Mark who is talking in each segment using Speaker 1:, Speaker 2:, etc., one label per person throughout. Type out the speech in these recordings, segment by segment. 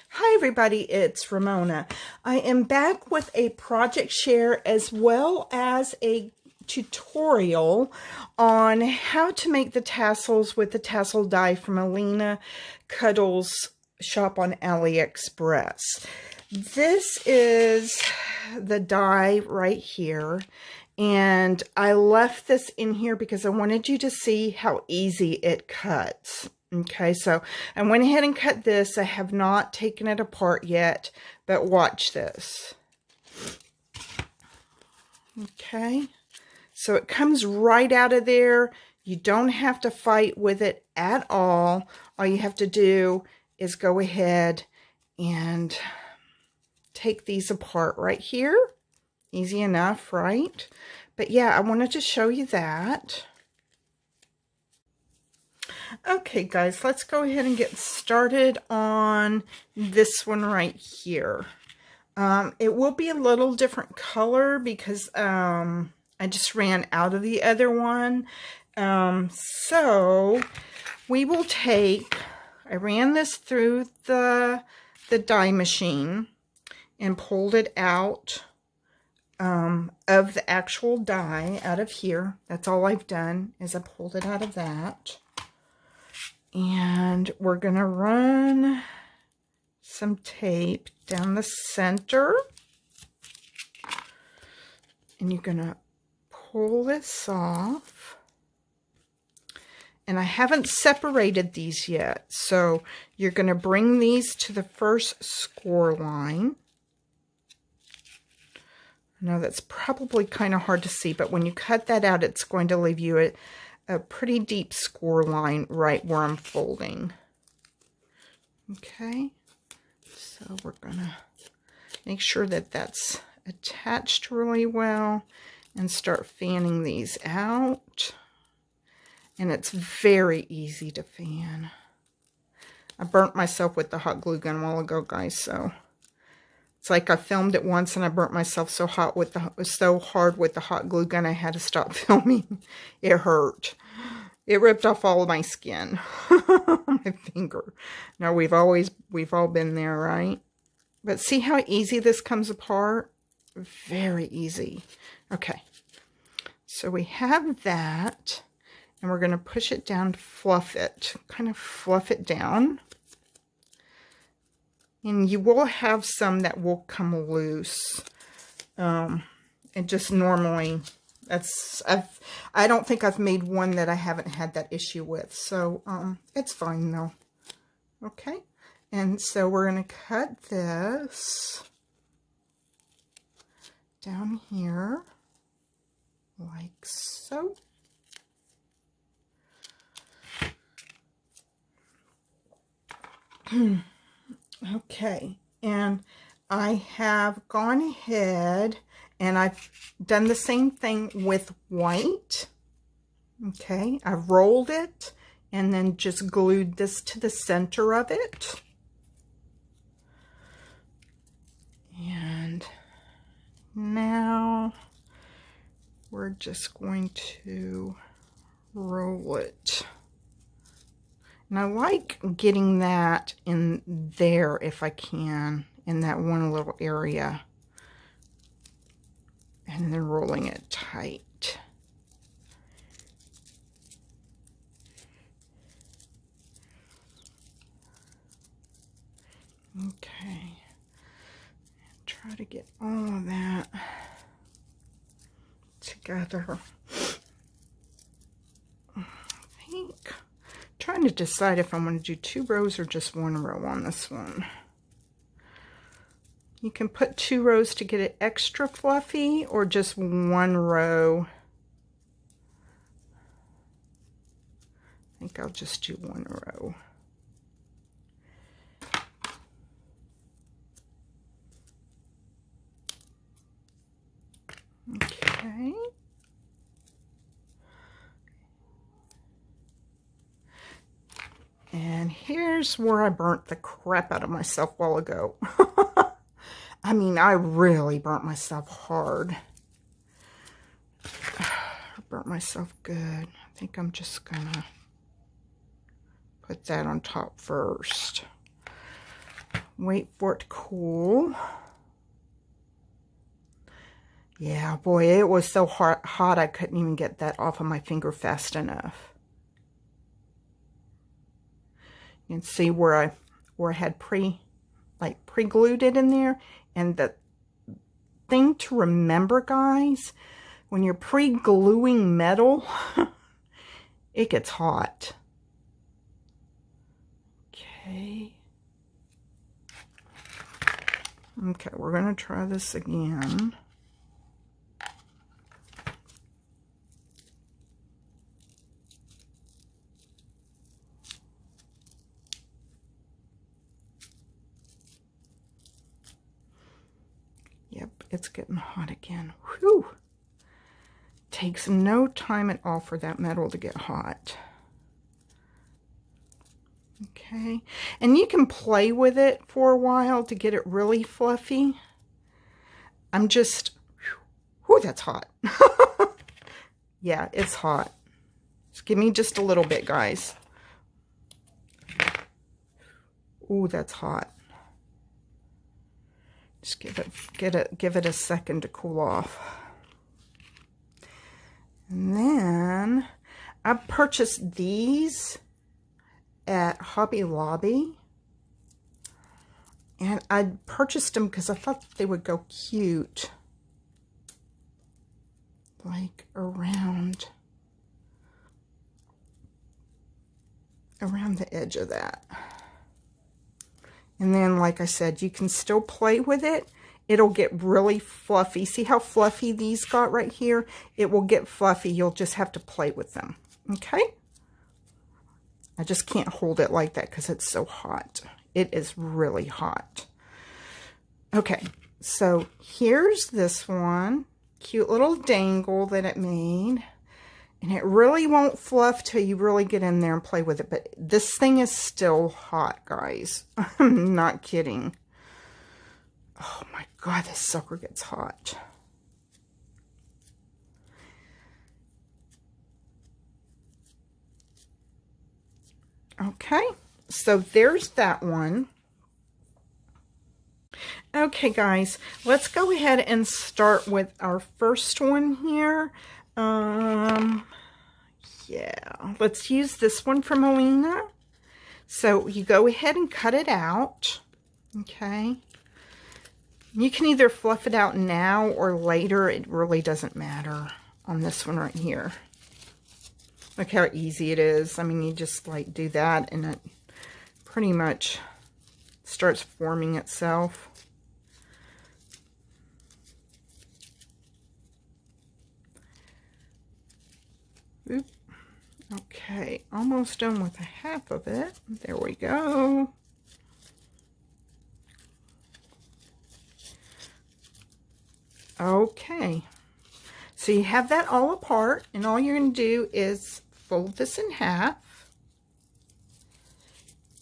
Speaker 1: Hi everybody, it's Ramona. I am back with a project share as well as a tutorial on how to make the tassels with the tassel die from AlinaCuttle's shop on AliExpress. This is the die right here, and I left this in here because I wanted you to see how easy it cuts. Okay, so I went ahead and cut this. I have not taken it apart yet, but watch this. Okay, so it comes right out of there. You don't have to fight with it at all. All you have to do is go ahead and take these apart right here. Easy enough, right? But yeah, I wanted to show you that. Okay guys, let's go ahead and get started on this one right here. It will be a little different color because I just ran out of the other one. So we will take, I ran this through the die machine and pulled it out of the actual die out of here. That's all I've done is I pulled it out of that. And we're going to run some tape down the center. And you're going to pull this off. And I haven't separated these yet. So you're going to bring these to the first score line. I know that's probably kind of hard to see, but when you cut that out, it's going to leave you a pretty deep score line right where I'm folding. Okay, so we're gonna make sure that that's attached really well and start fanning these out. And it's very easy to fan. I burnt myself with the hot glue gun a while ago, guys, so it's like I filmed it once and I burnt myself so hard with the hot glue gun I had to stop filming. It hurt. It ripped off all of my skin. My finger. Now we've all been there, right? But see how easy this comes apart? Very easy. Okay. So we have that, and we're going to push it down to fluff it. Kind of fluff it down. And you will have some that will come loose. And just normally, I don't think I've made one that I haven't had that issue with. So it's fine though. Okay. And so we're going to cut this down here like so. Okay, and I have gone ahead and I've done the same thing with white. Okay, I've rolled it and then just glued this to the center of it. And now we're just going to roll it. And I like getting that in there if I can, in that one little area. And then rolling it tight. Okay. Try to get all of that together. I think. Trying to decide if I want to do 2 rows or just 1 row on this one. You can put 2 rows to get it extra fluffy, or just 1 row. I think I'll just do 1 row. Okay. And here's where I burnt the crap out of myself a while ago. I mean, I really burnt myself hard. I burnt myself good. I think I'm just gonna put that on top first. wait for it to cool. Yeah, boy, it was so hot I couldn't even get that off of my finger fast enough. You can see where I had pre-glued it in there. And the thing to remember, guys, when you're pre-gluing metal, it gets hot. Okay. Okay, we're going to try this again. Yep, it's getting hot again. Whew. Takes no time at all for that metal to get hot. Okay, and you can play with it for a while to get it really fluffy. I'm just, whew, that's hot. Yeah, it's hot. Just give me just a little bit, guys. Ooh, that's hot. Just give it a second to cool off. And then I purchased these at Hobby Lobby. And I purchased them because I thought they would go cute. Like around the edge of that. And then, like I said, you can still play with it. It'll get really fluffy. See how fluffy these got right here? It will get fluffy. You'll just have to play with them. Okay? I just can't hold it like that because it's so hot. It is really hot. Okay, so here's this one. Cute little dangle that it made. And it really won't fluff till you really get in there and play with it. But this thing is still hot, guys. I'm not kidding. Oh my God, this sucker gets hot. Okay, so there's that one. Okay, guys, let's go ahead and start with our first one here. Yeah, let's use this one from Melina. So you go ahead and cut it out, okay? You can either fluff it out now or later. It really doesn't matter on this one right here. Look how easy it is. I mean, you just like do that and it pretty much starts forming itself. Oop. Okay, almost done with half of it. There we go. Okay, so you have that all apart, and all you're going to do is fold this in half,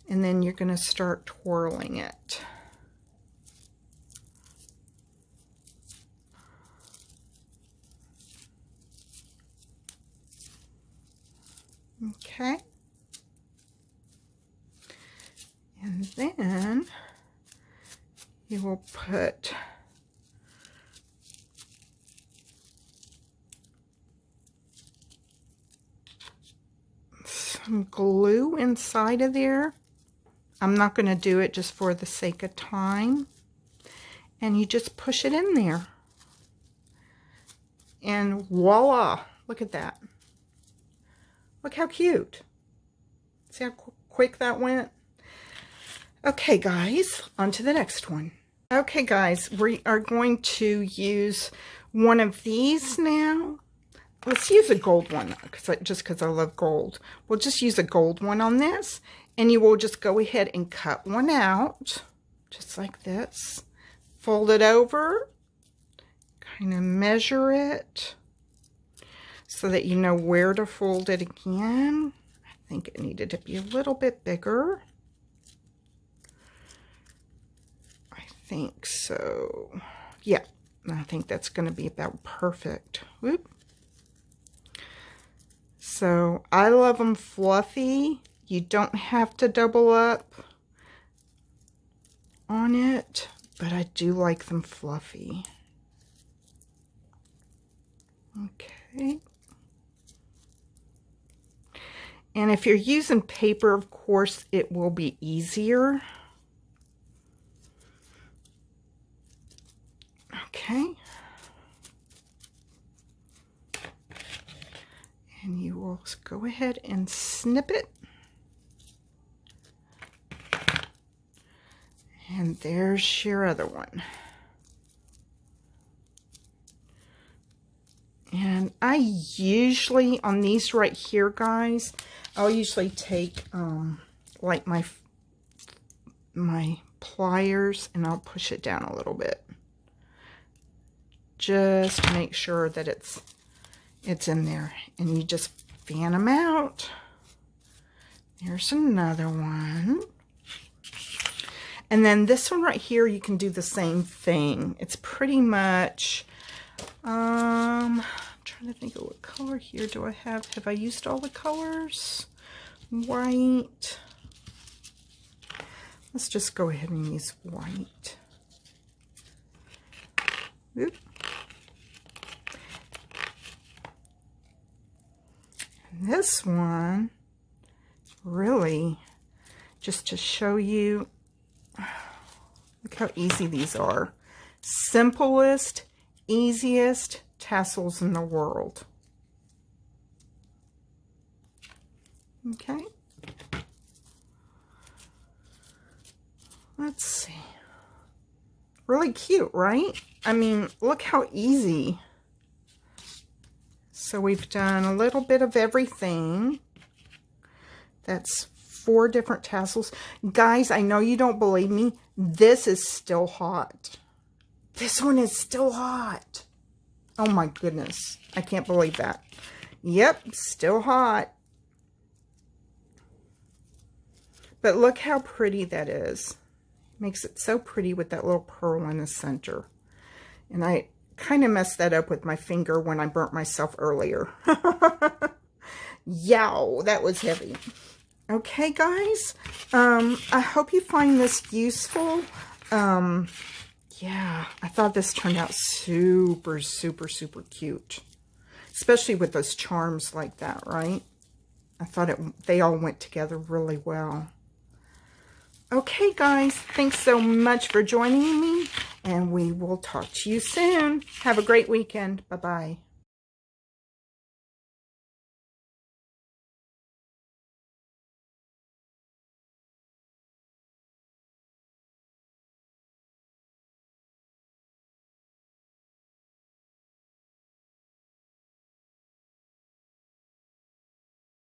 Speaker 1: and then you're going to start twirling it. Okay, and then you will put some glue inside of there. I'm not going to do it just for the sake of time. And you just push it in there. And voila! Look at that. Look how cute. See how quick that went? Okay, guys, on to the next one. Okay, guys, we are going to use one of these now. Let's use a gold one, just because I love gold. We'll just use a gold one on this, and you will just go ahead and cut one out, just like this. Fold it over, kind of measure it, so that you know where to fold it again. I think it needed to be a little bit bigger. I think so. Yeah, I think that's going to be about perfect. Whoop. So I love them fluffy. You don't have to double up. on it, but I do like them fluffy. Okay. And if you're using paper, of course, it will be easier. Okay. And you will go ahead and snip it. And there's your other one. And I usually, on these right here, guys, I'll usually take like my pliers and I'll push it down a little bit. Just to make sure that it's in there. And you just fan them out. There's another one. And then this one right here, you can do the same thing. It's pretty much, I'm trying to think of what color here do I have. Have I used all the colors? White. Let's just go ahead and use white. Oop. And this one, really, just to show you, look how easy these are. Simplest, easiest tassels in the world. Okay. Let's see. Really cute, right? I mean, look how easy. So we've done a little bit of everything. That's 4 different tassels. Guys, I know you don't believe me. This is still hot. This one is still hot. Oh my goodness. I can't believe that. Yep, still hot. But look how pretty that is. Makes it so pretty with that little pearl in the center. And I kind of messed that up with my finger when I burnt myself earlier. Yow, that was heavy. Okay, guys. I hope you find this useful. Yeah, I thought this turned out super, super, super cute. Especially with those charms like that, right? I thought they all went together really well. Okay, guys, thanks so much for joining me, and we will talk to you soon. Have a great weekend. Bye-bye.